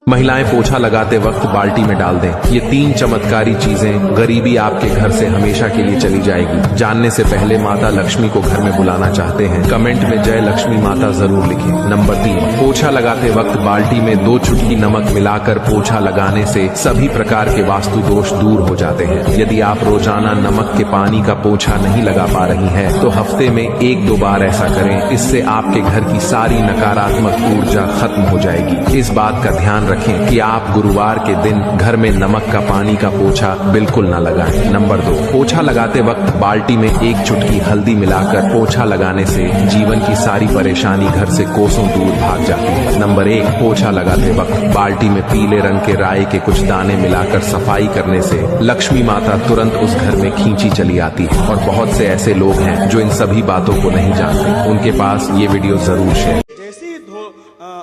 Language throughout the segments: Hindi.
महिलाएं पोछा लगाते वक्त बाल्टी में डाल दें। ये 3 चमत्कारी चीजें गरीबी आपके घर से हमेशा के लिए चली जाएगी। जानने से पहले माता लक्ष्मी को घर में बुलाना चाहते हैं? कमेंट में जय लक्ष्मी माता जरूर लिखें। नंबर 3, पोछा लगाते वक्त बाल्टी में 2 चुटकी नमक मिलाकर पोछा लगाने से सभी प्रकार के वास्तु दोष दूर हो जाते हैं। यदि आप रोजाना नमक के पानी का पोछा नहीं लगा पा रही हैं, तो हफ्ते में 1-2 बार ऐसा करें। इससे आपके घर की सारी नकारात्मक ऊर्जा खत्म हो जाएगी। इस बात का ध्यान रखें कि आप गुरुवार के दिन घर में नमक का पानी का पोछा बिल्कुल न लगाएं। नंबर 2, पोछा लगाते वक्त बाल्टी में 1 चुटकी हल्दी मिलाकर पोछा लगाने से जीवन की सारी परेशानी घर से कोसों दूर भाग जाती है। नंबर 1, पोछा लगाते वक्त बाल्टी में पीले रंग के राई के कुछ दाने मिलाकर सफाई करने से लक्ष्मी माता तुरंत उस घर में खींची चली आती है। और बहुत से ऐसे लोग हैं जो इन सभी बातों को नहीं जानते, उनके पास ये वीडियो जरूर शेयर। जैसे ही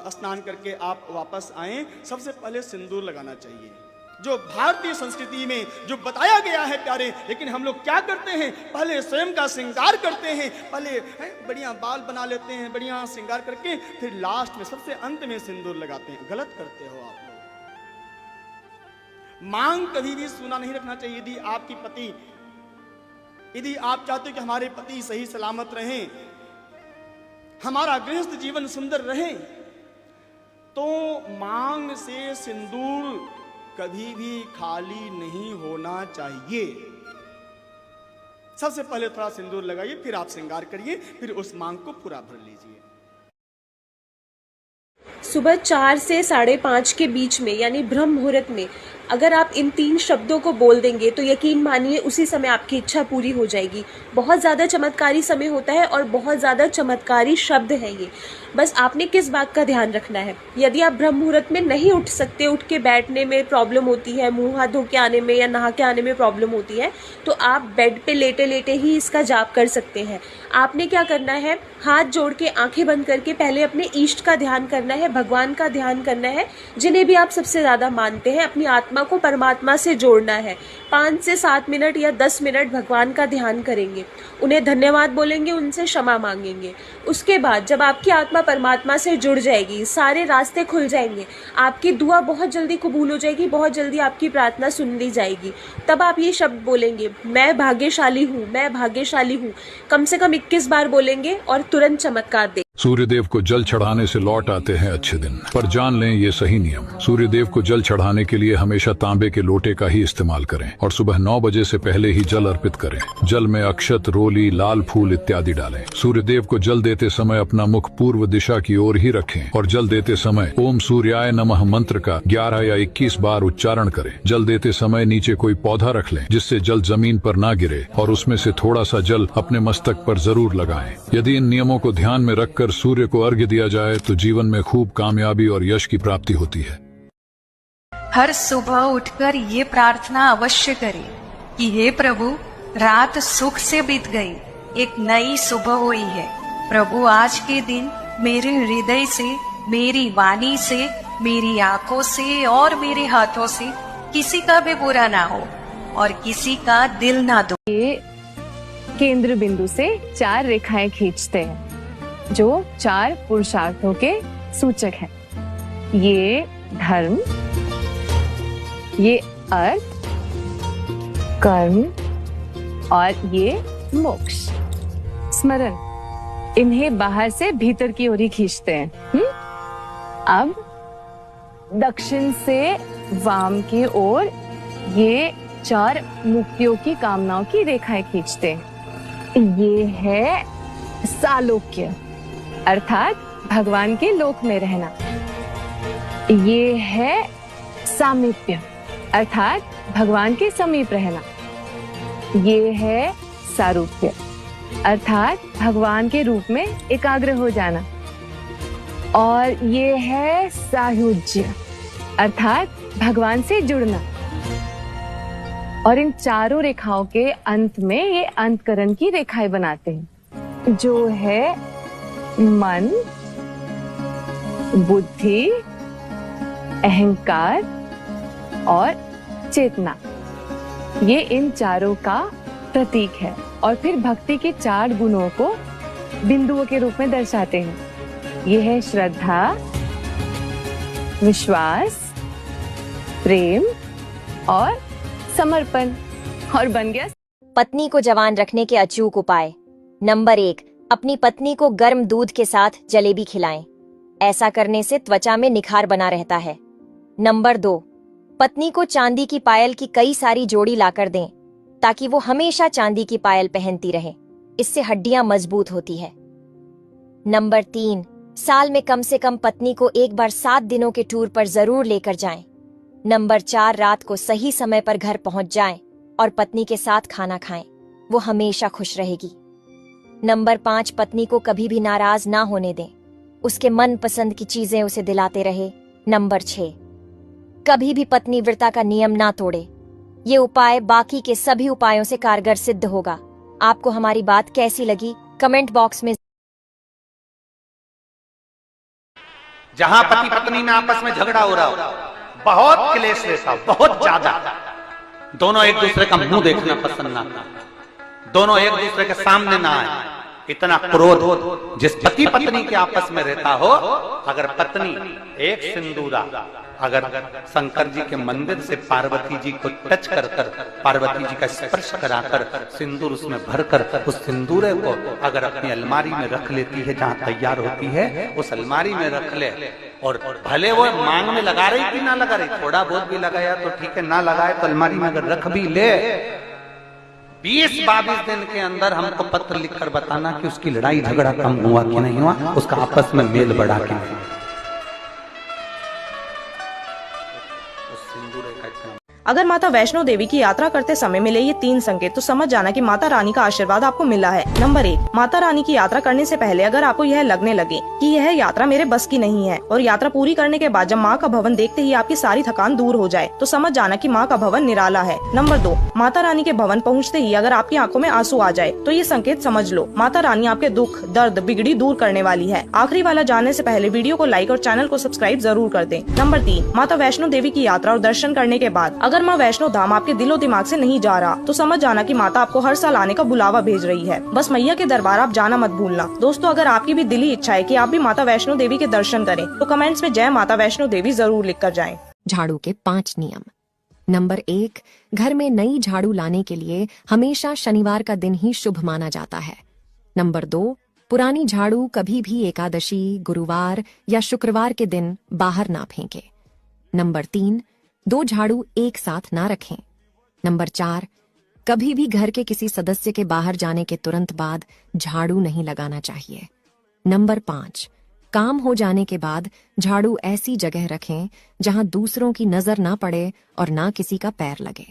स्नान करके आप वापस आए, सबसे पहले सिंदूर लगाना चाहिए, जो भारतीय संस्कृति में जो बताया गया है प्यारे। लेकिन हम लोग क्या करते हैं, पहले स्वयं का श्रृंगार करते हैं, पहले बढ़िया बाल बना लेते हैं, बढ़िया श्रृंगार करके फिर लास्ट में सबसे अंत में सिंदूर लगाते हैं। गलत करते हो आप लोग। मांग कभी भी सूना नहीं रखना चाहिए। यदि आप चाहते हो कि हमारे पति सही सलामत रहें, हमारा गृहस्थ जीवन सुंदर रहे, तो मांग से सिंदूर कभी भी खाली नहीं होना चाहिए। सबसे पहले थोड़ा सिंदूर लगाइए, फिर आप श्रृंगार करिए, फिर उस मांग को पूरा भर लीजिए। सुबह 4 से 5:30 के बीच में, यानी ब्रह्म मुहूर्त में अगर आप इन 3 शब्दों को बोल देंगे तो यकीन मानिए उसी समय आपकी इच्छा पूरी हो जाएगी। बहुत ज़्यादा चमत्कारी समय होता है और बहुत ज़्यादा चमत्कारी शब्द है ये। बस आपने किस बात का ध्यान रखना है। यदि आप ब्रह्म मुहूर्त में नहीं उठ सकते, उठ के बैठने में प्रॉब्लम होती है, मुंह हाथ धो के आने में या नहा के आने में प्रॉब्लम होती है, तो आप बेड पे लेटे लेटे ही इसका जाप कर सकते हैं। आपने क्या करना है, हाथ जोड़ के आंखें बंद करके पहले अपने इष्ट का ध्यान करना है, भगवान का ध्यान करना है, जिन्हें भी आप सबसे ज़्यादा मानते हैं। अपनी आत्मा को परमात्मा से जोड़ना है। 5 से 7 मिनट या 10 मिनट भगवान का ध्यान करेंगे, उन्हें धन्यवाद बोलेंगे, उनसे क्षमा मांगेंगे। उसके बाद जब आपकी आत्मा परमात्मा से जुड़ जाएगी, सारे रास्ते खुल जाएंगे, आपकी दुआ बहुत जल्दी कबूल हो जाएगी, बहुत जल्दी आपकी प्रार्थना सुन ली जाएगी। तब आप ये शब्द बोलेंगे, मैं भाग्यशाली हूँ, मैं भाग्यशाली हूँ, कम से कम 21 बार बोलेंगे और तुरंत चमत्कार दें। सूर्यदेव को जल चढ़ाने से लौट आते हैं अच्छे दिन, पर जान लें ये सही नियम। सूर्यदेव को जल चढ़ाने के लिए हमेशा तांबे के लोटे का ही इस्तेमाल करें और सुबह 9 बजे से पहले ही जल अर्पित करें। जल में अक्षत, रोली, लाल फूल इत्यादि डालें। सूर्यदेव को जल देते समय अपना मुख पूर्व दिशा की ओर ही रखें और जल देते समय ओम सूर्याय नमः मंत्र का 11 या 21 बार उच्चारण करें। जल देते समय नीचे कोई पौधा रख लें जिससे जल जमीन पर ना गिरे और उसमें से थोड़ा सा जल अपने मस्तक पर जरूर लगाएं। यदि इन नियमों को ध्यान में रखकर सूर्य को अर्घ्य दिया जाए तो जीवन में खूब कामयाबी और यश की प्राप्ति होती है। हर सुबह उठकर ये प्रार्थना अवश्य करें कि हे प्रभु, रात सुख से बीत गई, एक नई सुबह हुई है। प्रभु, आज के दिन मेरे हृदय से, मेरी वाणी से, मेरी आंखों से और मेरे हाथों से किसी का भी बुरा ना हो और किसी का दिल ना दुखे। केंद्र बिंदु से 4 रेखाएं खींचते हैं जो 4 पुरुषार्थों के सूचक हैं। ये धर्म, ये अर्थ, कर्म और ये मोक्ष। स्मरण, इन्हें बाहर से भीतर की ओर ही खींचते हैं। अब दक्षिण से वाम की ओर ये 4 मुक्तियों की कामनाओं की रेखाएं खींचते हैं। ये है सालोक्य, अर्थात भगवान के लोक में रहना। ये है सामीप्य, अर्थात भगवान के समीप रहना। ये है सारूप्य, अर्थात भगवान के रूप में एकाग्र हो जाना। और ये है सायुज्य, अर्थात भगवान से जुड़ना। और इन चारों रेखाओं के अंत में ये अंतकरण की रेखाएं बनाते हैं, जो है मन, बुद्धि, अहंकार और चेतना। ये इन चारों का प्रतीक है और फिर भक्ति के 4 गुणों को बिंदुओं के रूप में दर्शाते हैं। ये है श्रद्धा, विश्वास, प्रेम और समर्पण। और बन गया पत्नी को जवान रखने के अचूक उपाय। नंबर 1, अपनी पत्नी को गर्म दूध के साथ जलेबी खिलाएं। ऐसा करने से त्वचा में निखार बना रहता है। नंबर 2, पत्नी को चांदी की पायल की कई सारी जोड़ी लाकर दें ताकि वो हमेशा चांदी की पायल पहनती रहे। इससे हड्डियां मजबूत होती है। नंबर 3, साल में कम से कम पत्नी को एक बार 7 दिनों के टूर पर जरूर लेकर जाएं। नंबर 4, रात को सही समय पर घर पहुंच जाएं और पत्नी के साथ खाना खाएं। वो हमेशा खुश रहेगी। नंबर 5, पत्नी को कभी भी नाराज ना होने दें। उसके मन पसंद की चीजें उसे दिलाते रहे। नंबर 6, कभी भी पत्नी व्रता का नियम ना तोड़े। ये उपाय बाकी के सभी उपायों से कारगर सिद्ध होगा। आपको हमारी बात कैसी लगी कमेंट बॉक्स में। जहां पति पत्नी में आपस में झगड़ा हो रहा हो, बहुत क्लेश रहता हो, बहुत ज्यादा, दोनों एक दूसरे का मुंह देखना पसंद ना करें, दोनों एक दूसरे के सामने ना आए, इतना क्रोध जिस पति पत्नी के आपस में रहता हो, अगर पत्नी एक सिंदूरा अगर शंकर जी के मंदिर से पार्वती जी को टच कर कर, पार्वती जी का स्पर्श कराकर सिंदूर उसमें भरकर उस सिंदूरे को अगर अपनी अलमारी में रख लेती है, जहां तैयार होती है उस अलमारी में रख ले, और भले वो मांग में लगा रही कि ना लगा रही, थोड़ा बहुत भी लगाया तो ठीक है, ना लगाए तो अलमारी में अगर रख भी ले, 20-22 दिन के अंदर हमको पत्र लिखकर बताना कि उसकी लड़ाई झगड़ा कम हुआ कि नहीं हुआ, उसका आपस में मेल बढ़ा कि नहीं। अगर माता वैष्णो देवी की यात्रा करते समय मिले ये 3 संकेत तो समझ जाना कि माता रानी का आशीर्वाद आपको मिला है। नंबर 1, माता रानी की यात्रा करने से पहले अगर आपको यह लगने लगे कि यह यात्रा मेरे बस की नहीं है, और यात्रा पूरी करने के बाद जब माँ का भवन देखते ही आपकी सारी थकान दूर हो जाए, तो समझ जाना कि माँ का भवन निराला है। नंबर 2, माता रानी के भवन पहुँचते ही अगर आपकी आंखों में आंसू आ जाए तो ये संकेत समझ लो माता रानी आपके दुख दर्द बिगड़ी दूर करने वाली है। आखिरी वाला जानने से पहले वीडियो को लाइक और चैनल को सब्सक्राइब जरूर कर दें। नंबर 3, माता वैष्णो देवी की यात्रा और दर्शन करने के बाद अगर माँ वैष्णो धाम आपके दिलो दिमाग से नहीं जा रहा तो समझ जाना कि माता आपको हर साल आने का बुलावा भेज रही है। बस मैया के दरबार आप जाना मत भूलना। दोस्तों, अगर आपकी भी दिली इच्छा है कि आप भी माता वैष्णो देवी के दर्शन करें तो कमेंट्स में जय माता वैष्णो देवी जरूर लिख कर जाएं। झाड़ू के 5 नियम। नंबर 1, घर में नई झाड़ू लाने के लिए हमेशा शनिवार का दिन ही शुभ माना जाता है। नंबर 2, पुरानी झाड़ू कभी भी एकादशी, गुरुवार या शुक्रवार के दिन बाहर ना फेंके। नंबर 3, 2 झाड़ू एक साथ ना रखें। नंबर 4, कभी भी घर के किसी सदस्य के बाहर जाने के तुरंत बाद झाड़ू नहीं लगाना चाहिए। नंबर 5, काम हो जाने के बाद झाड़ू ऐसी जगह रखें जहां दूसरों की नजर ना पड़े और ना किसी का पैर लगे।